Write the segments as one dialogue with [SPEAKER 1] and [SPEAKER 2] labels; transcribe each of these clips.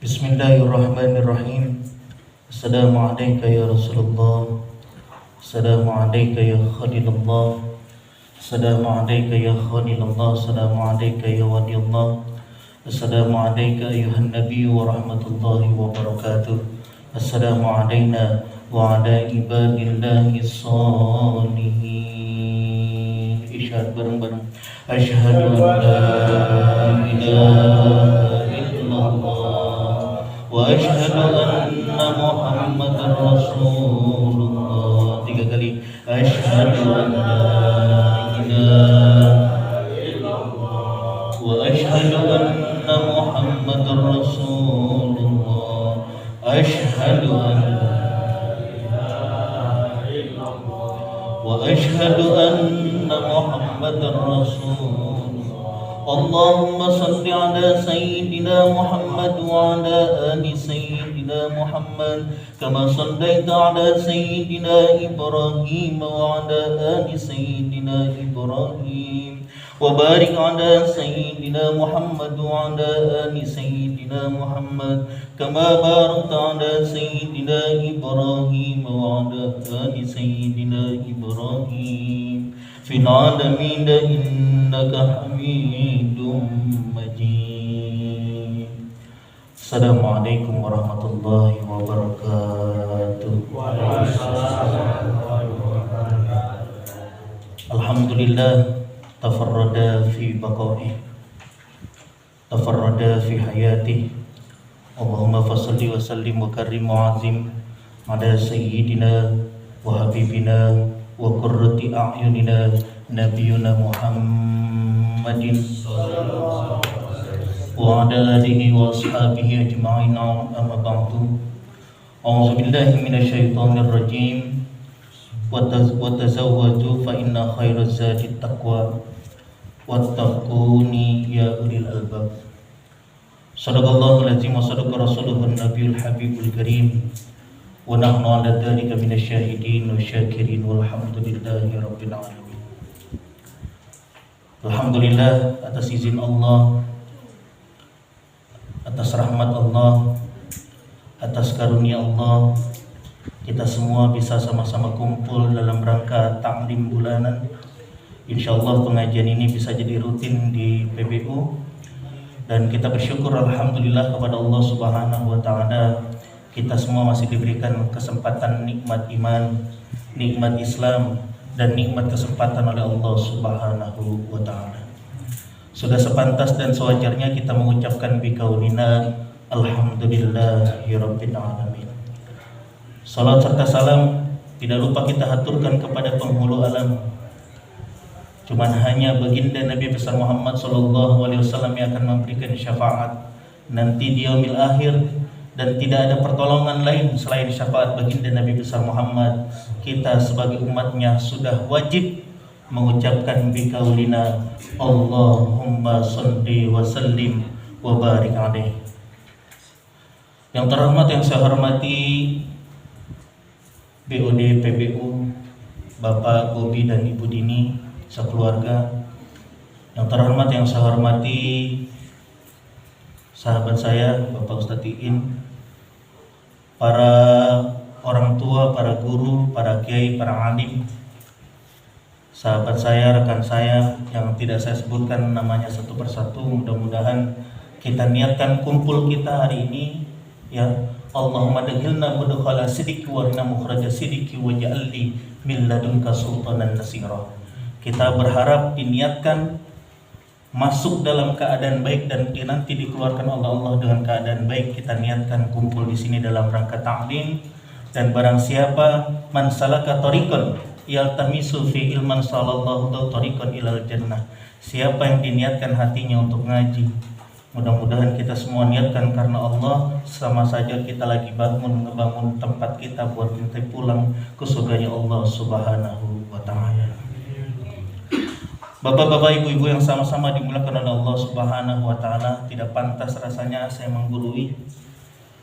[SPEAKER 1] Bismillahirrahmanirrahim. Assalamualaikum ya Rasulullah. Assalamualaikum ya Khalilullah. Assalamualaikum ya Khalilullah. Assalamualaikum ya Waliyullah. Assalamualaikum ayuhan Nabi wa rahmatullahi wa barakatuh. Assalamu alayna wa ala ibadillahi salihin. Isyad bareng-bareng. Asyhadu an la ilaha illallah wa asyhadu anna Muhammadar Rasulullah. Tiga kali. Asyhadu an la ilaha illallah wa asyhadu anna Muhammadar Rasulullah. Asyhadu an la ilaha illallah wa asyhadu anna Muhammadar Rasulullah. Allahumma salli ala Sayyidina Muhammad wa ala ali Sayyidina Muhammad kama sallaita ala Sayyidina Ibrahim wa ala ali Sayyidina Ibrahim wa barik ala Sayyidina Muhammad wa ala ali Sayyidina Muhammad kama barakta ala Sayyidina Ibrahim wa ala ali Sayyidina Ibrahim fil alamin innaka Hamidum Majid. Assalamualaikum warahmatullahi wabarakatuh. Alhamdulillah tafarrada fi baqa'i tafarrada fi hayati. Allahumma fasalli wa sallim wa karrim wa azim ala sayyidina wa habibina wa qurrati a'yunina nabiyuna Muhammadin wa ala alihi wa ashabihi ajma'in, amma ba'du. A'udzu billahi minasyaitonir rajim. Wa tazawwaju fa inna khairaz zadi taqwa wattaquni ya ulil albab. Shadaqallahul azim wa sadaqa rasuluhun nabiyul habibul karim. Wa nahnu ala dzalika minasyahidin wa syakirin walhamdulillahi rabbil alamin. Alhamdulillah atas izin Allah, atas rahmat Allah, atas karunia Allah, kita semua bisa sama-sama kumpul dalam rangka taklim bulanan. Insyaallah pengajian ini bisa jadi rutin di PBU, dan kita bersyukur alhamdulillah kepada Allah Subhanahu wa taala, kita semua masih diberikan kesempatan nikmat iman, nikmat Islam, dan nikmat kesempatan oleh Allah Subhanahu wa taala. Sudah sepantas dan sewajarnya kita mengucapkan biqaulina alhamdulillahirabbil alamin. Salat serta salam tidak lupa kita haturkan kepada penghulu alam. Cuman hanya baginda Nabi besar Muhammad sallallahu alaihi wasallam yang akan memberikan syafaat nanti di yaumil akhir, dan tidak ada pertolongan lain selain syafaat baginda Nabi besar Muhammad. Kita sebagai umatnya sudah wajib mengucapkan biqaulina Allahumma shalli wa sallim wa barik alaihi. Yang terhormat, yang saya hormati BOD PBU Bapak Bobi dan Ibu Dini sekeluarga. Yang terhormat, yang saya hormati sahabat saya Bapak Ustadz Iin, para orang tua, para guru, para kiai, para alim, sahabat saya, rekan saya yang tidak saya sebutkan namanya satu persatu. Mudah-mudahan kita niatkan kumpul kita hari ini, ya Allahumma dakhilna mudkhala sidiki wa rina mukhraja sidiki wa ja'alli min ladunka sultanan nasira. Kita berharap diniatkan masuk dalam keadaan baik dan nanti dikeluarkan oleh Allah dengan keadaan baik. Kita niatkan kumpul di sini dalam rangka ta'lim, dan barang siapa man salaka tariqan yaltamisu fi ilman sallallahu tariqan ilal jannah. Siapa yang diniatkan hatinya untuk ngaji, mudah-mudahan kita semua niatkan karena Allah, sama saja kita lagi ngebangun tempat kita buat kita pulang ke surganya Allah Subhanahu wa taala. Bapak-bapak, ibu-ibu yang sama-sama dimuliakan oleh Allah Subhanahu wa taala, tidak pantas rasanya saya menggurui,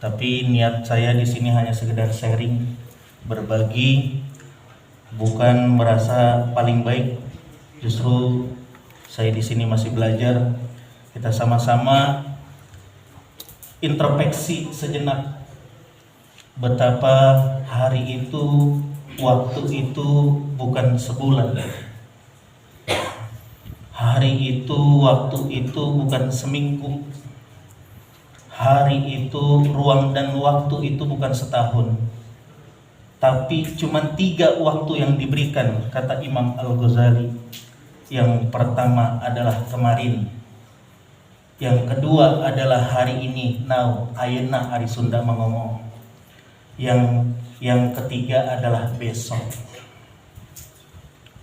[SPEAKER 1] tapi niat saya di sini hanya sekedar sharing, berbagi, bukan merasa paling baik. Justru saya di sini masih belajar. Kita sama-sama introspeksi sejenak betapa hari itu, waktu itu bukan sebulan. Hari itu, waktu itu bukan seminggu. Hari itu, ruang dan waktu itu bukan setahun. Tapi cuma 3 waktu yang diberikan, kata Imam Al-Ghazali. Yang pertama adalah kemarin. Yang kedua adalah hari ini, now, ayeuna hari Sunda ngomong. Yang ketiga adalah besok.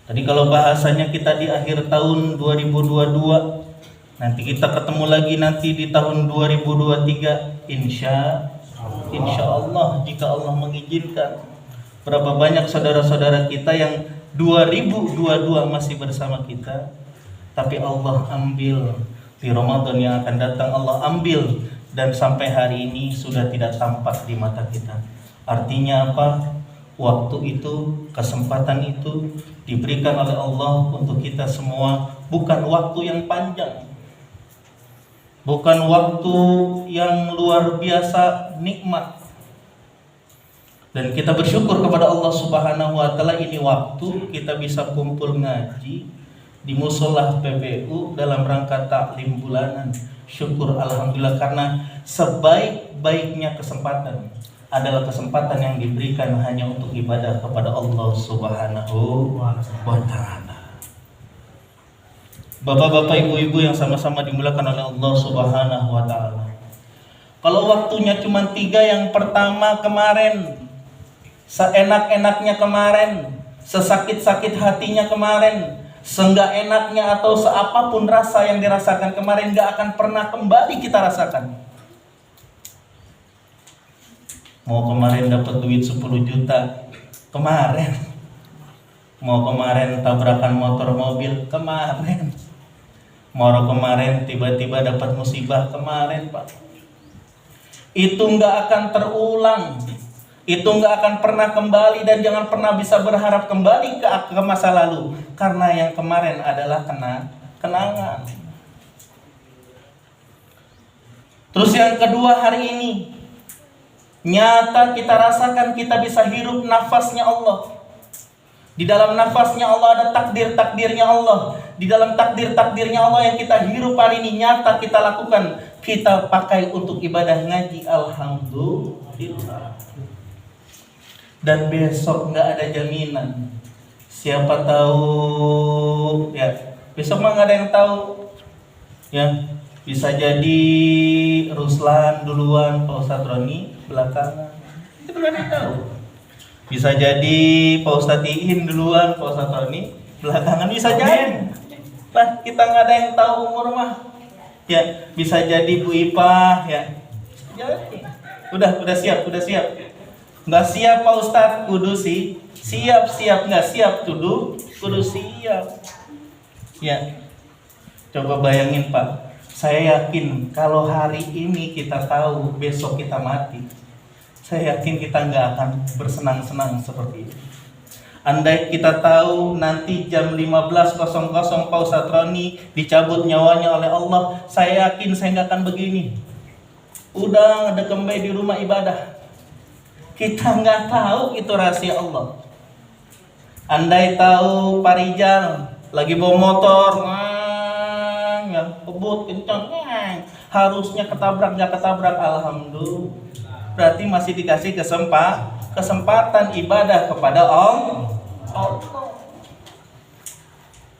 [SPEAKER 1] Tadi kalau bahasanya kita di akhir tahun 2022, nanti kita ketemu lagi nanti di tahun 2023, insya Allah jika Allah mengizinkan. Berapa banyak saudara-saudara kita yang 2022 masih bersama kita, tapi Allah ambil di Ramadan yang akan datang, Allah ambil, dan sampai hari ini sudah tidak tampak di mata kita. Artinya apa? Waktu itu, kesempatan itu diberikan oleh Allah untuk kita semua, bukan waktu yang panjang, bukan waktu yang luar biasa nikmat. Dan kita bersyukur kepada Allah Subhanahu wa taala, ini waktu kita bisa kumpul ngaji di musola PBU dalam rangka taklim bulanan. Syukur alhamdulillah, karena sebaik-baiknya kesempatan adalah kesempatan yang diberikan hanya untuk ibadah kepada Allah Subhanahu wa taala. Bapak-bapak, ibu-ibu yang sama-sama dimuliakan oleh Allah Subhanahu wa taala. Kalau waktunya cuma 3, yang pertama kemarin, seenak-enaknya kemarin, sesakit-sakit hatinya kemarin, seenggak enaknya atau seapapun rasa yang dirasakan kemarin, gak akan pernah kembali kita rasakan. Mau kemarin dapat duit 10 juta, kemarin. Mau kemarin tabrakan motor mobil, kemarin. Mau kemarin tiba-tiba dapat musibah, kemarin Pak. Itu gak akan terulang. Itu gak akan pernah kembali, dan jangan pernah bisa berharap kembali ke masa lalu, karena yang kemarin adalah kenangan. Terus yang kedua, hari ini nyata kita rasakan, kita bisa hirup nafasnya Allah. Di dalam nafasnya Allah ada takdir-takdirnya Allah. Di dalam takdir-takdirnya Allah yang kita hirup hari ini, nyata kita lakukan, kita pakai untuk ibadah ngaji, alhamdulillah. Dan besok nggak ada jaminan. Siapa tahu ya, besok mah nggak ada yang tahu ya. Bisa jadi Ruslan duluan, Pak Ustadz Roni belakangan, itu nggak ada yang tahu. Bisa jadi Pak Ustadz Iin duluan, Pak Ustadz Roni belakangan, bisa jadi. Nah, kita nggak ada yang tahu umur mah ya. Bisa jadi Bu Ipa ya. Jadi udah siap. Nggak siap Pak Ustadz, kudu siap. Nggak siap kudu siap ya. Coba bayangin Pak, saya yakin kalau hari ini kita tahu besok kita mati, saya yakin kita nggak akan bersenang-senang seperti itu. Andai kita tahu nanti jam 15.00 Pak Ustadz Roni dicabut nyawanya oleh Allah, saya yakin saya nggak akan begini. Udah ada kembali di rumah ibadah. Kita nggak tahu itu rahasia Allah. Andai tahu Pak Rijal lagi bawa motor, kebut kencang, harusnya ketabrak, nggak ketabrak, alhamdulillah. Berarti masih dikasih kesempatan ibadah kepada Allah.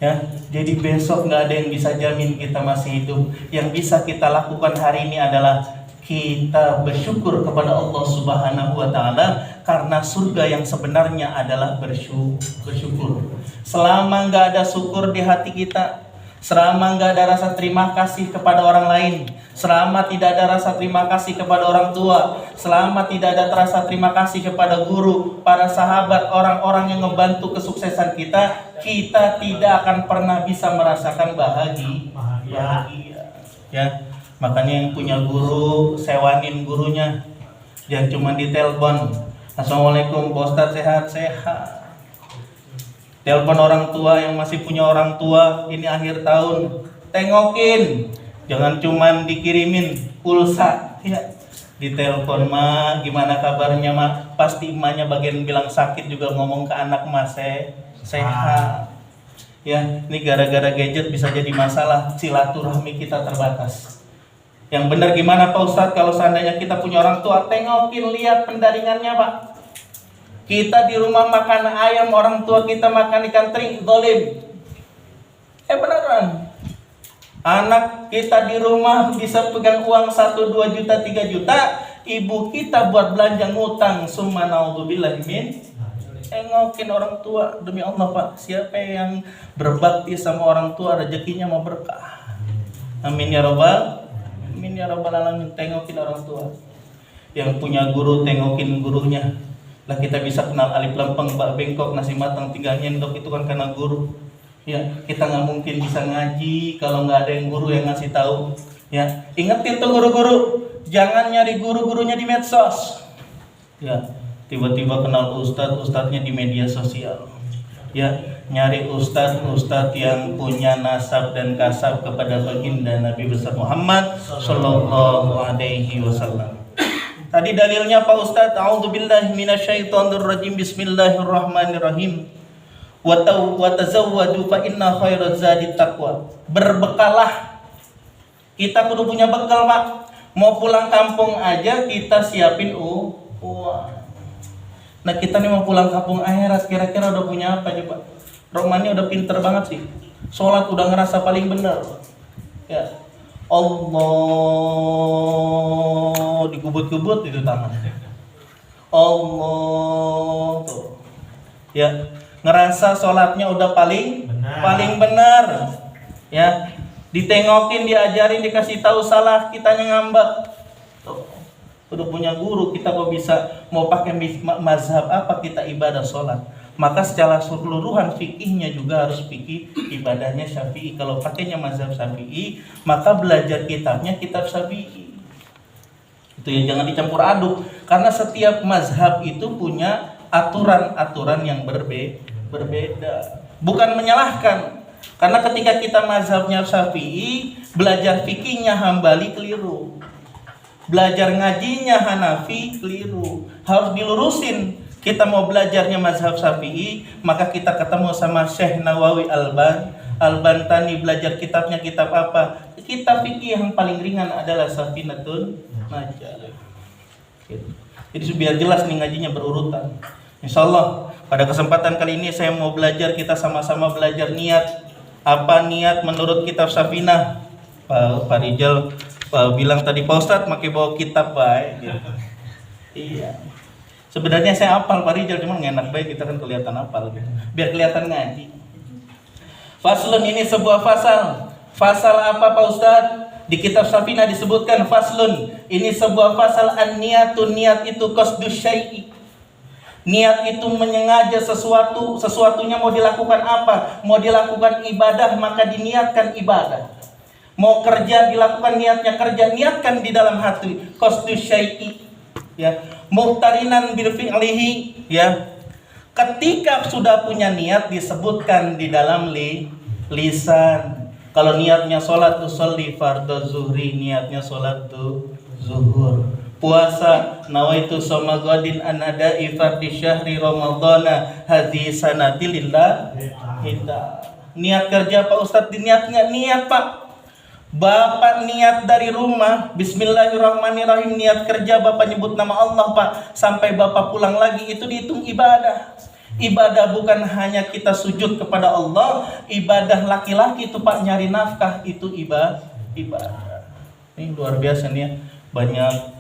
[SPEAKER 1] Ya, jadi besok nggak ada yang bisa jamin kita masih hidup. Yang bisa kita lakukan hari ini adalah kita bersyukur kepada Allah Subhanahu wa taala, karena surga yang sebenarnya adalah bersyukur. Selama nggak ada syukur di hati kita, selama nggak ada rasa terima kasih kepada orang lain, selama tidak ada rasa terima kasih kepada orang tua, selama tidak ada rasa terima kasih kepada guru, para sahabat, orang-orang yang membantu kesuksesan kita, kita tidak akan pernah bisa merasakan bahagia. Ya, makanya yang punya guru, sewanin gurunya, jangan cuma ditelepon, assalamualaikum Pak Ustadz, sehat. Telepon orang tua yang masih punya orang tua, ini akhir tahun, tengokin, jangan cuman dikirimin pulsa Ya, ditelepon mah, gimana kabarnya mah? Pasti emaknya bagian bilang sakit juga ngomong ke anak mah sehat. Ya, ini gara-gara gadget bisa jadi masalah, silaturahmi kita terbatas. Yang benar gimana Pak Ustadz kalau seandainya kita punya orang tua, tengokin, lihat pendaringannya Pak. Kita di rumah makan ayam, orang tua kita makan ikan teri, dolim. Beneran. Anak kita di rumah bisa pegang uang 1, 2 juta, 3 juta, ibu kita buat belanja ngutang, summa naudzubillahi min. Tengokin orang tua, demi Allah Pak, siapa yang berbakti sama orang tua rezekinya mau berkah. Amin ya robbal, amin ya robbal alamin. Tengokin orang tua. Yang punya guru, tengokin gurunya. Lah kita bisa kenal alif lempeng, bak bengkok, nasi matang, 3 nyendok, itu kan karena guru. Ya, kita nggak mungkin bisa ngaji kalau nggak ada yang guru yang ngasih tahu. Ya, ingetin tuh guru-guru, jangan nyari guru-gurunya di medsos. Ya, tiba-tiba kenal ustadz-ustadznya di media sosial. Ya, nyari ustadz yang punya nasab dan kasab kepada baginda Nabi besar Muhammad Sallallahu Alaihi Wasallam. Tadi dalilnya Pak Ustadz, a'udzubillahi minasyaitonirrajim, bismillahirrahmanirrahim. Wa tazawwadu fa inna khairaz zadi taqwa. Berbekalah. Kita kudu punya bekal, Pak. Mau pulang kampung aja kita siapin uang. Nah, kita nih mau pulang kampung akhirat, kira-kira udah punya apa coba? Romani udah pinter banget sih. Sholat udah ngerasa paling benar. Ya. Allah, dikubut-kubut itu tangan. Allah tuh. Ya, ngerasa sholatnya udah paling benar. Ya, ditengokin, diajarin, dikasih tahu salah, kitanya ngambek. Tuh. Udah punya guru, kita kok bisa mau pakai mazhab apa kita ibadah sholat. Maka secara keseluruhan fikihnya juga harus fikih ibadahnya Syafi'i. Kalau pakainya mazhab Syafi'i, maka belajar kitabnya kitab Syafi'i. Itu ya, jangan dicampur aduk. Karena setiap mazhab itu punya aturan-aturan yang berbeda. Bukan menyalahkan. Karena ketika kita mazhabnya Syafi'i, belajar fikihnya Hambali keliru. Belajar ngajinya Hanafi keliru. Harus dilurusin. Kita mau belajarnya mazhab Syafi'i, maka kita ketemu sama Syekh Nawawi Al-Bantani, belajar kitabnya kitab apa? Kitab fikih yang paling ringan adalah Safinatun Najah. Jadi biar jelas nih ngajinya berurutan. Insyaallah pada kesempatan kali ini saya mau belajar, kita sama-sama belajar niat. Apa niat menurut kitab Safinah? Pak Rijal bilang tadi, Pak Ustadz pakai bawa kitab baik gitu. Iya. Sebenarnya saya hafal Pak Rijal, cuma nggak enak baik kita kan kelihatan hafal gitu. Biar kelihatan ngaji. Faslun, ini sebuah fasal. Fasal apa Pak Ustadz? Di kitab Safinah disebutkan faslun. Ini sebuah fasal an-niyatu, niat itu qasdu syai'i. Niat itu menyengaja sesuatu, sesuatunya mau dilakukan apa? Mau dilakukan ibadah, maka diniatkan ibadah. Mau kerja, dilakukan niatnya kerja, niatkan di dalam hati. Qasdu syai'i. Ya, muhtarinan bil fi'lihi, ya. Ketika sudah punya niat disebutkan di dalam lisan. Kalau niatnya sholat tuh sholli fardhu zuhri, niatnya sholat tuh zuhur. Puasa nawaitu shoma ghadin an ada'i fardhi syahri ramadhana hadhi sanati lillah. Niat kerja Pak Ustadz, diniatnya niat Pak. Bapak niat dari rumah, bismillahirrahmanirrahim, niat kerja, Bapak nyebut nama Allah Pak, sampai Bapak pulang lagi, itu dihitung ibadah. Ibadah bukan hanya kita sujud kepada Allah, ibadah laki-laki itu Pak, nyari nafkah, itu ibadah. Ini luar biasa nih ya, banyak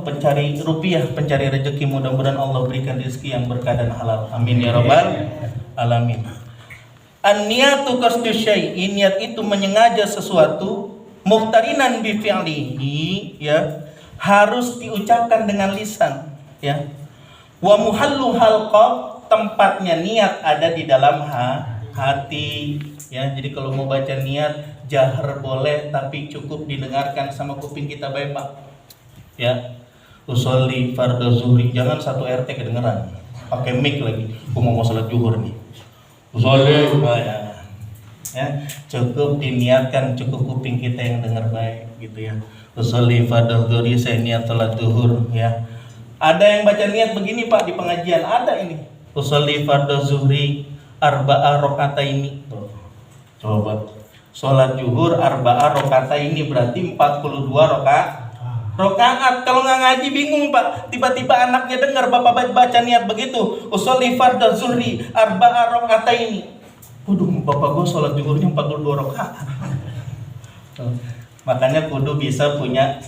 [SPEAKER 1] pencari rupiah, pencari rezeki, mudah-mudahan Allah berikan rezeki yang berkah dan halal. Amin ya rabbal alamin. An-niyatu qasdu syai'i, niat itu menyengaja sesuatu, muhtarinan bi fi'lihi, ya, harus diucapkan dengan lisan, ya. Wa muhallu halqa, tempatnya niat ada di dalam hati, ya. Jadi kalau mau baca niat jahar boleh, tapi cukup didengarkan sama kuping kita baik Pak. Ya. Usolli fardhu zuhri, jangan satu RT kedengeran. Pakai mic lagi. Gua mau salat zuhur nih. Usolli, ya, cukup diniatkan, cukup kuping kita yang dengar baik gitu ya. usolli fardhu zuhri, saya niat salat zuhur ya. Ada yang baca niat begini Pak di pengajian, ada ini. Usolli fardhu zuhri arba'a rakaataini. Coba. Salat zuhur arba'a rakaataini berarti 42 rakaat. Kalau nggak ngaji bingung Pak. Tiba-tiba anaknya dengar bapak baca niat begitu. Usolli fardhu zuhri arba'a rakaataini. Waduh, bapak gue salat zuhurnya 42 rakaat. Makanya kudu bisa punya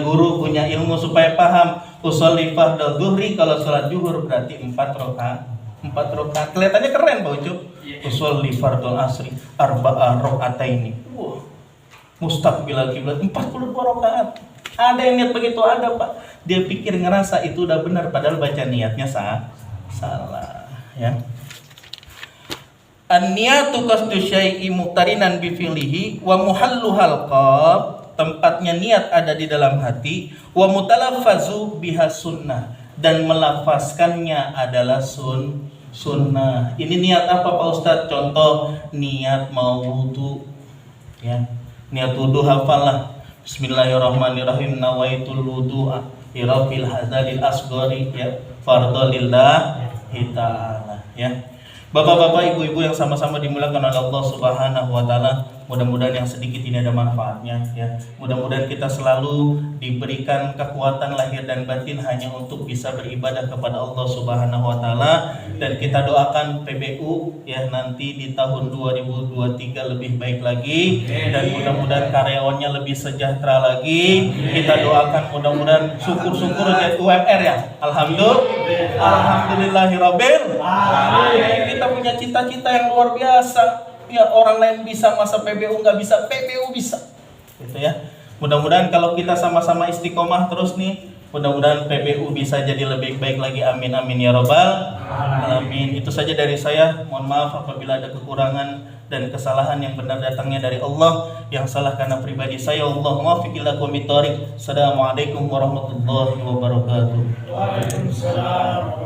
[SPEAKER 1] guru, punya ilmu supaya paham. Usolli fardhu zuhri, kalau salat zuhur berarti 4 rakaat. 4 rakaat. Kelihatannya keren Pak Ucup. Usolli fardhu asri arba'a rakaataini. Wah. Mustaqbilal kiblat 42 rakaat. Ada yang niat begitu, ada Pak. Dia pikir ngerasa itu udah benar padahal baca niatnya salah ya. An-niyatu qasdu syai'i muqtarinan bi fi'lihi wa muhalluhal qalb, tempatnya niat ada di dalam hati, wa mutalaffazu biha sunnah, dan melafazkannya adalah sunnah. Ini niat apa Pak Ustadz? Contoh niat mau wudu ya. Niat wudu hafallah. Bismillahirrahmanirrahim, nawaitul wudu'a irafil hadalil asghari ya fardhu lillahi ta'ala ya. Bapak-bapak, ibu-ibu yang sama-sama dimuliakan oleh Allah Subhanahu wa taala, mudah-mudahan yang sedikit ini ada manfaatnya ya. Mudah-mudahan kita selalu diberikan kekuatan lahir dan batin hanya untuk bisa beribadah kepada Allah Subhanahu wa taala, dan kita doakan PBU ya nanti di tahun 2023 lebih baik lagi, dan mudah-mudahan karyawannya lebih sejahtera lagi. Kita doakan mudah-mudahan syukur-syukur jadi UMR ya. Alhamdulillahirabbil alamin. Kita punya cita-cita yang luar biasa. Ya, orang lain bisa, masa PBU nggak bisa? PBU bisa. Gitu ya. Mudah-mudahan kalau kita sama-sama istiqomah terus nih, mudah-mudahan PBU bisa jadi lebih baik lagi. Amin amin ya robbal alamin. Itu saja dari saya. Mohon maaf apabila ada kekurangan dan kesalahan, yang benar datangnya dari Allah, yang salah karena pribadi saya. Allah muwaffiq ila aqwamit thoriq. Assalamualaikum warahmatullahi wabarakatuh. Waalaikumsalam.